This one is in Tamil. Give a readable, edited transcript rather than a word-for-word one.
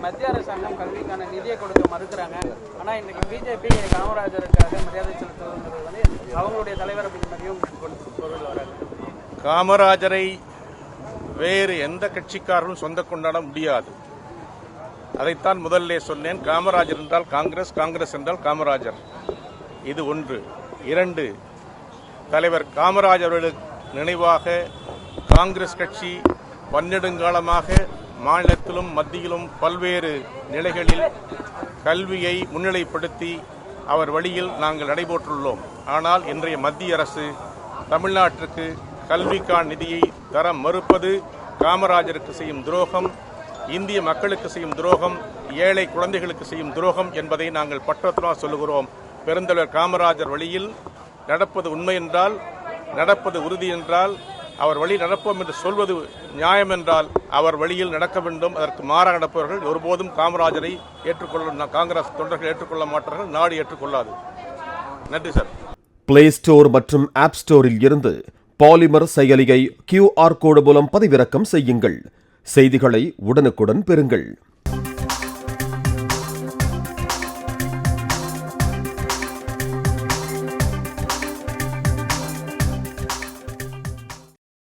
மத்திய அரசாங்கம் கல்விக்கான நிதியை கொடுக்க மறுக்கிறாங்க. ஆனால் இன்னைக்கு பிஜேபி காமராஜருக்காக மரியாதை செலுத்துவதுங்கிறது வந்து அவங்களுடைய தலைவர் அப்படிங்கிறதையும் பொருள் வராது. காமராஜரை வேறு எந்த கட்சிக்காரரும் சொந்த கொண்டாட முடியாது. அதைத்தான் முதல்ல சொன்னேன். காமராஜர் என்றால் காங்கிரஸ், காங்கிரஸ் என்றால் காமராஜர். இது ஒன்று. இரண்டு, தலைவர் காமராஜர்களுக்கு நினைவாக காங்கிரஸ் கட்சி பன்னெடுங்காலமாக மாநிலத்திலும் மத்தியிலும் பல்வேறு நிலைகளில் கல்வியை முன்னிலைப்படுத்தி அவர் வழியில் நாங்கள் நடைபோற்றுள்ளோம். ஆனால் இன்றைய மத்திய அரசு தமிழ்நாட்டிற்கு கல்விக்கான நிதியை தர மறுப்பது காமராஜருக்கு செய்யும் துரோகம், இந்திய மக்களுக்கு செய்யும் துரோகம், ஏழை குழந்தைகளுக்கு செய்யும் துரோகம் என்பதை நாங்கள் பற்றத்துடன் சொல்லுகிறோம். பெருந்தலைவர் காமராஜர் வழியில் நடப்பது உண்மை என்றால், நடப்பது உறுதி என்றால், அவர் வழி நடப்போம் என்று சொல்வது நியாயம் என்றால் அவர் வழியில் நடக்க வேண்டும். அதற்கு மாறாக நடப்பவர்கள் ஒருபோதும் காமராஜரை ஏற்றுக்கொள்ள காங்கிரஸ் தொண்டர்கள் ஏற்றுக்கொள்ள மாட்டார்கள், நாடு ஏற்றுக்கொள்ளாது. நன்றி சார். பிளே ஸ்டோர் மற்றும் ஆப் ஸ்டோரில் இருந்து பாலிமர் செயலியை QR கோடு மூலம் பதிவிறக்கம் செய்யுங்கள். செய்திகளை உடனுக்குடன் பெறுங்கள்.